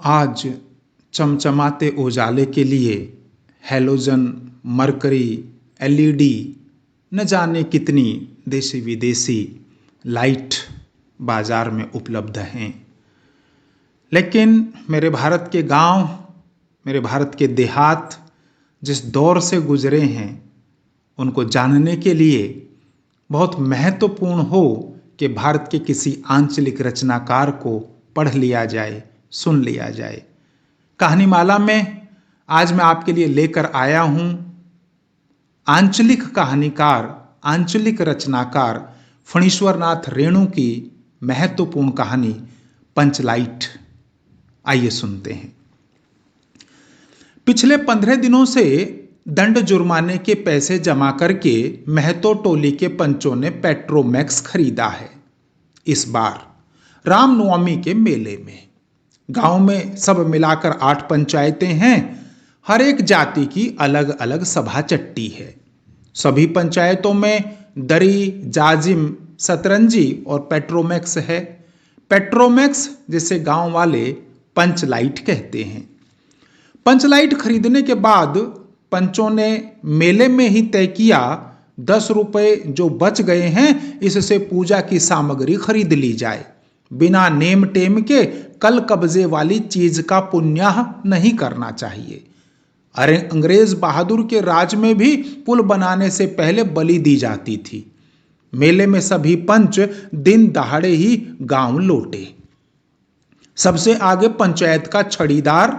आज चमचमाते उजाले के लिए हैलोजन, मरकरी, एलईडी न जाने कितनी देसी विदेशी लाइट बाजार में उपलब्ध हैं। लेकिन मेरे भारत के गांव, मेरे भारत के देहात जिस दौर से गुजरे हैं, उनको जानने के लिए बहुत महत्वपूर्ण हो कि भारत के किसी आंचलिक रचनाकार को पढ़ लिया जाए, सुन लिया जाए। कहानीमाला में आज मैं आपके लिए लेकर आया हूं आंचलिक कहानीकार, आंचलिक रचनाकार फणीश्वरनाथ रेणु की महत्वपूर्ण कहानी पंचलाइट। आइए सुनते हैं। पिछले 15 दिनों से दंड जुर्माने के पैसे जमा करके महतो टोली के पंचों ने पेट्रोमैक्स खरीदा है। इस बार रामनवमी के मेले में गांव में सब मिलाकर 8 पंचायतें हैं। हर एक जाति की अलग अलग सभा चट्टी है। सभी पंचायतों में दरी, जाजिम, सतरंजी और पेट्रोमैक्स है। पेट्रोमैक्स जिसे गांव वाले पंचलाइट कहते हैं। पंचलाइट खरीदने के बाद पंचों ने मेले में ही तय किया 10 रुपए जो बच गए हैं इससे पूजा की सामग्री खरीद ली जाए। बिना नेम टेम के कल कब्जे वाली चीज का पुण्याह नहीं करना चाहिए। अरे अंग्रेज बहादुर के राज में भी पुल बनाने से पहले बलि दी जाती थी। मेले में सभी पंच दिन दहाड़े ही गांव लौटे। सबसे आगे पंचायत का छड़ीदार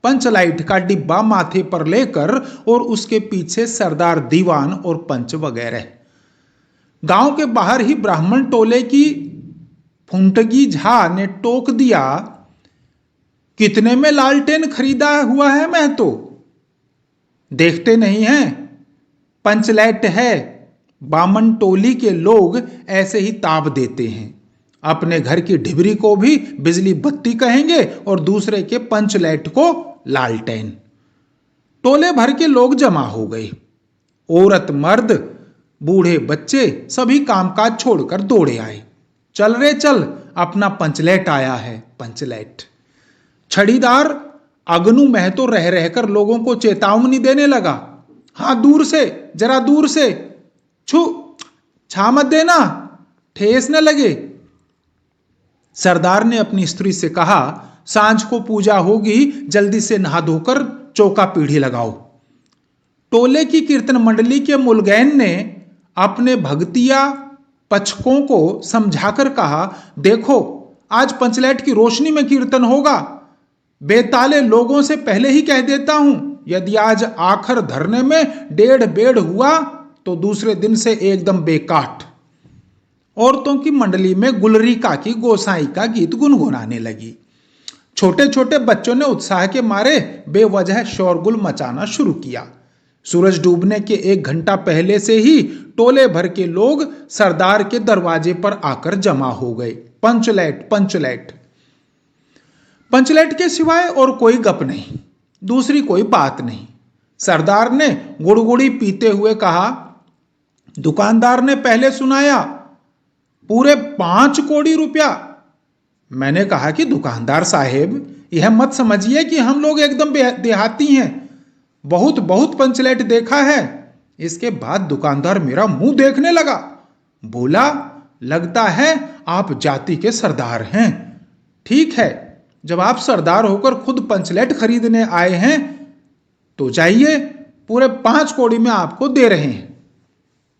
पंचलाइट का डिब्बा माथे पर लेकर और उसके पीछे सरदार दीवान और पंच वगैरह। गांव के बाहर ही ब्राह्मण टोले की फुंटगी झा ने टोक दिया, कितने में लालटेन खरीदा हुआ है? मैं तो देखते नहीं हैं, पंचलाइट है। बामन टोली के लोग ऐसे ही ताप देते हैं। अपने घर की ढिबरी को भी बिजली बत्ती कहेंगे और दूसरे के पंचलाइट को लालटेन। टोले भर के लोग जमा हो गए। औरत, मर्द, बूढ़े, बच्चे सभी कामकाज छोड़कर दौड़े आए। चल रे चल, अपना पंचलाइट आया है, पंचलाइट। छड़ीदार अगनू महतो रह रहकर लोगों को चेतावनी देने लगा, हाँ दूर से, जरा दूर से, छा मत देना, ठेस न लगे। सरदार ने अपनी स्त्री से कहा, सांझ को पूजा होगी, जल्दी से नहा धोकर चौका पीढ़ी लगाओ। टोले की कीर्तन मंडली के मुलगैन ने अपने भगतिया पचकों को समझाकर कहा, देखो आज पंचलाइट की रोशनी में कीर्तन होगा। बेताले लोगों से पहले ही कह देता हूं, यदि आज आखिर धरने में 1.5 बेड़ हुआ तो दूसरे दिन से एकदम बेकाठ। औरतों की मंडली में गुलरिका की गोसाई का गीत गुनगुनाने लगी। छोटे छोटे बच्चों ने उत्साह के मारे बेवजह शोरगुल मचाना शुरू किया। सूरज डूबने के 1 घंटा पहले से ही टोले भर के लोग सरदार के दरवाजे पर आकर जमा हो गए। पंचलाइट, पंचलाइट। पंचलाइट के सिवाय और कोई गप नहीं, दूसरी कोई बात नहीं। सरदार ने गुड़गुड़ी पीते हुए कहा, दुकानदार ने पहले सुनाया पूरे 5 कौड़ी रुपया। मैंने कहा कि दुकानदार साहेब, यह मत समझिए कि हम लोग एकदम देहाती हैं, बहुत बहुत पंचलाइट देखा है। इसके बाद दुकानदार मेरा मुंह देखने लगा। बोला, लगता है आप जाति के सरदार हैं। ठीक है, जब आप सरदार होकर खुद पंचलाइट खरीदने आए हैं तो जाइए, पूरे 5 कौड़ी में आपको दे रहे हैं।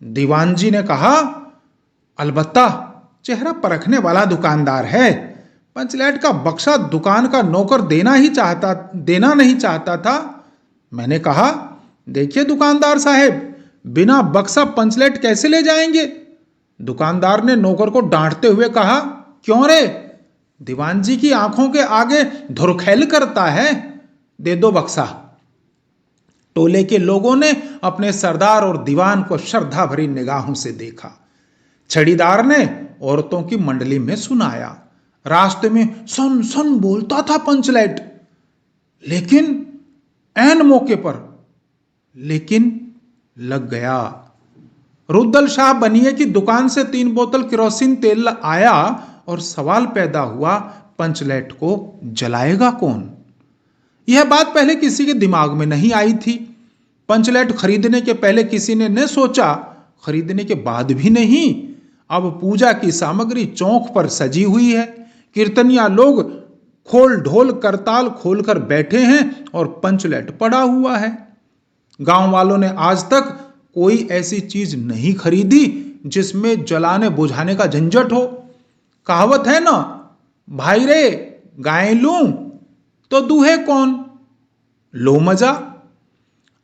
दीवान जी ने कहा, अलबत्ता चेहरा परखने वाला दुकानदार है। पंचलाइट का बक्सा दुकान का नौकर देना नहीं चाहता था। मैंने कहा, देखिए दुकानदार साहेब, बिना बक्सा पंचलाइट कैसे ले जाएंगे? दुकानदार ने नौकर को डांटते हुए कहा, क्यों रे, दीवान जी की आंखों के आगे धुरखेल करता है, दे दो बक्सा। टोले के लोगों ने अपने सरदार और दीवान को श्रद्धा भरी निगाहों से देखा। छड़ीदार ने औरतों की मंडली में सुनाया। रास्ते में सन सन बोलता था पंचलाइट, लेकिन ऐन मौके पर लग गया। रुद्दल शाह बनिए की दुकान से 3 बोतल केरोसिन तेल आया और सवाल पैदा हुआ, पंचलैट को जलाएगा कौन? यह बात पहले किसी के दिमाग में नहीं आई थी। पंचलैट खरीदने के पहले किसी ने न सोचा, खरीदने के बाद भी नहीं। अब पूजा की सामग्री चौक पर सजी हुई है। कीर्तनिया लोग खोल ढोल करताल खोलकर बैठे हैं और पंचलैट पड़ा हुआ है। गांव वालों ने आज तक कोई ऐसी चीज नहीं खरीदी जिसमें जलाने बुझाने का झंझट हो। कहावत है ना, भाई रे गाय लूं तो दूहे कौन, लो मजा।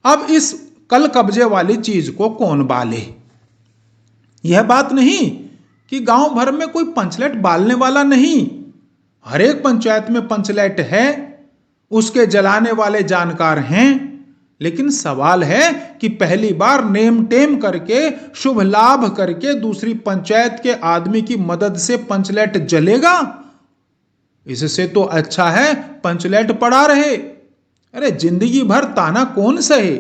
अब इस कल कब्जे वाली चीज को कौन बाले? यह बात नहीं कि गांव भर में कोई पंचलैट बालने वाला नहीं। हर एक पंचायत में पंचलैट है, उसके जलाने वाले जानकार हैं। लेकिन सवाल है कि पहली बार नेम टेम करके शुभ लाभ करके दूसरी पंचायत के आदमी की मदद से पंचलैट जलेगा? इससे तो अच्छा है पंचलैट पड़ा रहे। अरे जिंदगी भर ताना कौन सहे?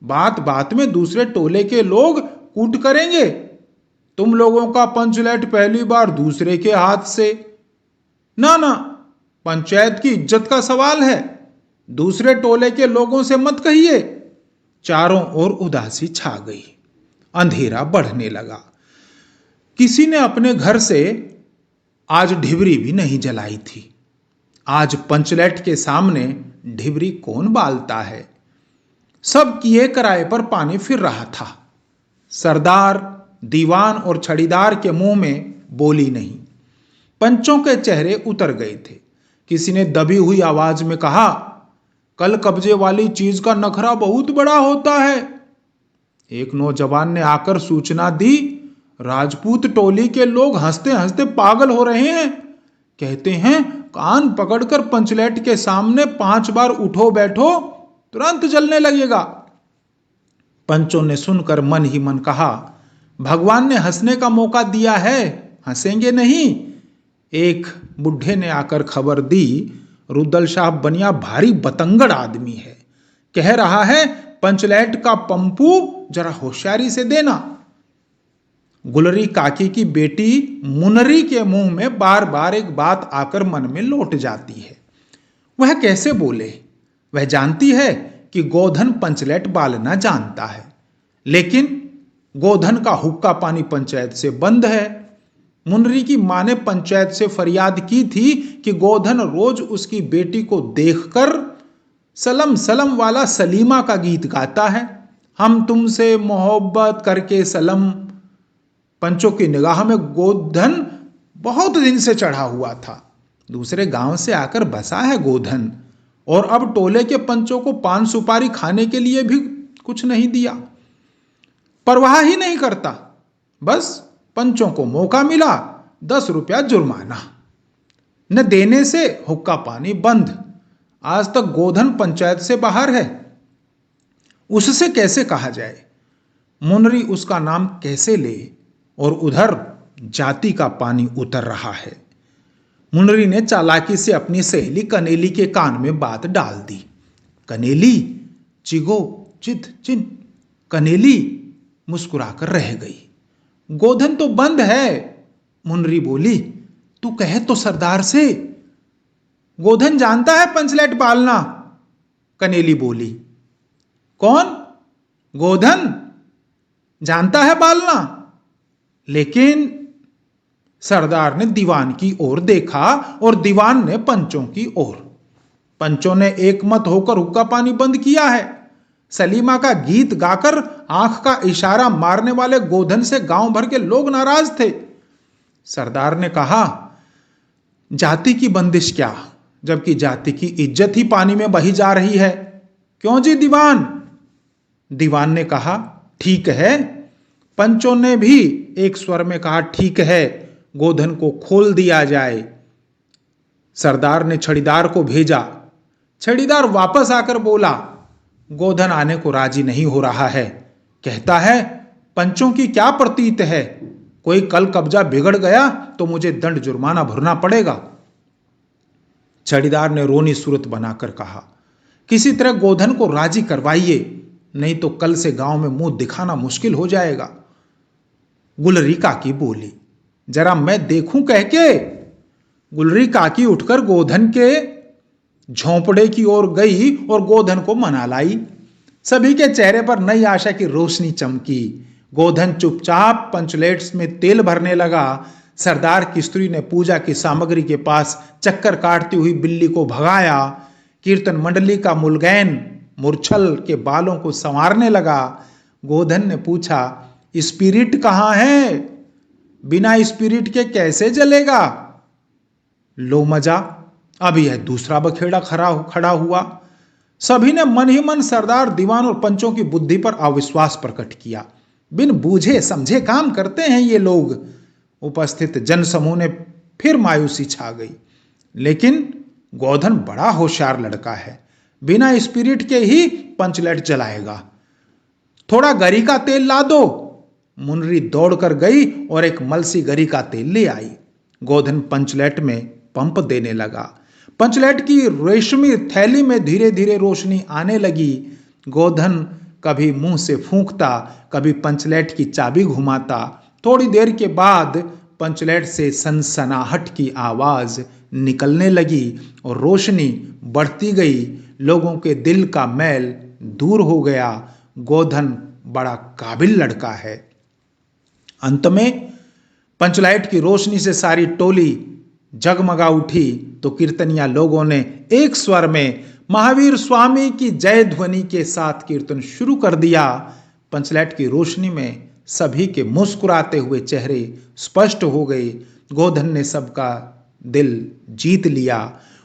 बात बात में दूसरे टोले के लोग कूट करेंगे। तुम लोगों का पंचलैट पहली बार दूसरे के हाथ से। ना ना, पंचायत की इज्जत का सवाल है, दूसरे टोले के लोगों से मत कहिए। चारों ओर उदासी छा गई, अंधेरा बढ़ने लगा। किसी ने अपने घर से आज ढिबरी भी नहीं जलाई थी। आज पंचलैट के सामने ढिबरी कौन बालता है? सब किए कराए पर पानी फिर रहा था। सरदार, दीवान और छड़ीदार के मुंह में बोली नहीं। पंचों के चेहरे उतर गए थे। किसी ने दबी हुई आवाज में कहा, कल कब्जे वाली चीज का नखरा बहुत बड़ा होता है। एक नौजवान ने आकर सूचना दी, राजपूत टोली के लोग हंसते हंसते पागल हो रहे हैं। कहते हैं कान पकड़कर पंचलैट के सामने 5 बार उठो बैठो, तुरंत जलने लगेगा। पंचों ने सुनकर मन ही मन कहा, भगवान ने हंसने का मौका दिया है, हंसेंगे नहीं। एक बुढ़े ने आकर खबर दी, रुद्दल शाह बनिया भारी बतंगड़ आदमी है, कह रहा है पंचलैट का पंपू जरा होशियारी से देना। गुलरी काकी की बेटी मुनरी के मुंह में बार बार एक बात आकर मन में लौट जाती है। वह कैसे बोले? वह जानती है कि गोधन पंचलैट बालना जानता है, लेकिन गोधन का हुक्का पानी पंचायत से बंद है। मुनरी की मां ने पंचायत से फरियाद की थी कि गोधन रोज उसकी बेटी को देखकर सलम सलम वाला सलीमा का गीत गाता है, हम तुमसे मोहब्बत करके सलम। पंचों की निगाह में गोधन बहुत दिन से चढ़ा हुआ था। दूसरे गांव से आकर बसा है गोधन, और अब टोले के पंचों को पान सुपारी खाने के लिए भी कुछ नहीं दिया। परवाह ही नहीं करता। बस पंचों को मौका मिला, 10 रुपया जुर्माना। न देने से हुक्का पानी बंद। आज तक गोधन पंचायत से बाहर है, उससे कैसे कहा जाए? मुनरी उसका नाम कैसे ले? और उधर जाति का पानी उतर रहा है। मुनरी ने चालाकी से अपनी सहेली कनेली के कान में बात डाल दी। कनेली, चिगो चित चिन। कनेली मुस्कुराकर रह गई। गोधन तो बंद है। मुनरी बोली, तू कहे तो सरदार से। गोधन जानता है पंचलैट बालना। कनेली बोली, कौन? गोधन जानता है बालना। लेकिन सरदार ने दीवान की ओर देखा और दीवान ने पंचों की ओर। पंचों ने एकमत होकर हुक्का पानी बंद किया है। सलीमा का गीत गाकर आंख का इशारा मारने वाले गोधन से गांव भर के लोग नाराज थे। सरदार ने कहा, जाति की बंदिश क्या, जबकि जाति की इज्जत ही पानी में बही जा रही है। क्यों जी दीवान? दीवान ने कहा, ठीक है। पंचों ने भी एक स्वर में कहा, ठीक है, गोधन को खोल दिया जाए। सरदार ने छड़ीदार को भेजा। छड़ीदार वापस आकर बोला, गोधन आने को राजी नहीं हो रहा है। कहता है पंचों की क्या प्रतीत है, कोई कल कब्जा बिगड़ गया तो मुझे दंड जुर्माना भरना पड़ेगा। छड़ीदार ने रोनी सूरत बनाकर कहा, किसी तरह गोधन को राजी करवाइए, नहीं तो कल से गांव में मुंह दिखाना मुश्किल हो जाएगा। गुलरी काकी बोली, जरा मैं देखूं कह के। गुलरी काकी उठकर गोधन के झोंपड़े की ओर गई और गोधन को मना लाई। सभी के चेहरे पर नई आशा की रोशनी चमकी। गोधन चुपचाप पंचलेट्स में तेल भरने लगा। सरदार की स्त्री ने पूजा की सामग्री के पास चक्कर काटती हुई बिल्ली को भगाया। कीर्तन मंडली का मुलगैन मूर्छल के बालों को संवारने लगा। गोधन ने पूछा, स्पिरिट कहाँ है? बिना स्पिरिट के कैसे जलेगा? लो मजा, अभी यह दूसरा बखेड़ा खड़ा हुआ। सभी ने मन ही मन सरदार, दीवान और पंचों की बुद्धि पर अविश्वास प्रकट किया। बिन बूझे समझे काम करते हैं ये लोग। उपस्थित जनसमूह ने फिर मायूसी छा गई। लेकिन गोधन बड़ा होशियार लड़का है, बिना स्पिरिट के ही पंचलेट जलाएगा। थोड़ा गरी का तेल ला दो। मुनरी दौड़कर गई और एक मलसी गरी का तेल ले आई। गोधन पंचलेट में पंप देने लगा। पंचलेट की रेशमी थैली में धीरे धीरे रोशनी आने लगी। गोधन कभी मुंह से फूंकता, कभी पंचलेट की चाबी घुमाता। थोड़ी देर के बाद पंचलेट से सनसनाहट की आवाज निकलने लगी और रोशनी बढ़ती गई। लोगों के दिल का मैल दूर हो गया। गोधन बड़ा काबिल लड़का है। अंत में पंचलाइट की रोशनी से सारी टोली जगमगा उठी तो कीर्तनिया लोगों ने एक स्वर में महावीर स्वामी की जय ध्वनि के साथ कीर्तन शुरू कर दिया। पंचलाइट की रोशनी में सभी के मुस्कुराते हुए चेहरे स्पष्ट हो गए। गोधन ने सबका दिल जीत लिया।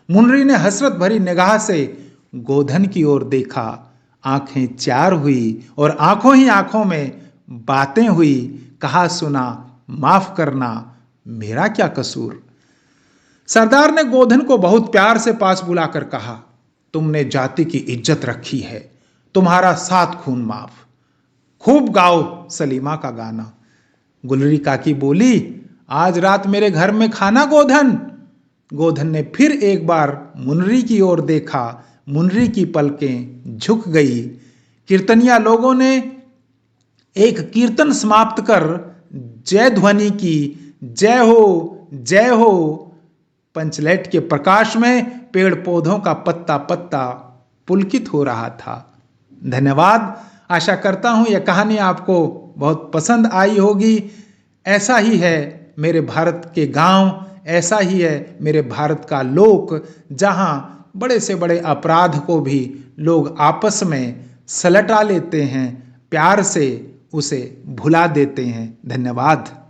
मुनरी ने हसरत भरी निगाह से गोधन की ओर देखा। आंखें चार हुई और आंखों ही आंखों में बातें हुई। कहा सुना, माफ करना, मेरा क्या कसूर। सरदार ने गोधन को बहुत प्यार से पास बुलाकर कहा, तुमने जाति की इज्जत रखी है, तुम्हारा 7 खून माफ। खूब गाओ सलीमा का गाना। गुलरी काकी बोली, आज रात मेरे घर में खाना गोधन। गोधन ने फिर एक बार मुनरी की ओर देखा। मुनरी की पलकें झुक गई। कीर्तनिया लोगों ने एक कीर्तन समाप्त कर जय ध्वनि की। जय हो, जय हो। पंचलेट के प्रकाश में पेड़ पौधों का पत्ता पत्ता पुलकित हो रहा था। धन्यवाद। आशा करता हूं यह कहानी आपको बहुत पसंद आई होगी। ऐसा ही है मेरे भारत के गांव, ऐसा ही है मेरे भारत का लोक, जहां बड़े से बड़े अपराध को भी लोग आपस में सलटा लेते हैं, प्यार से उसे भुला देते हैं। धन्यवाद।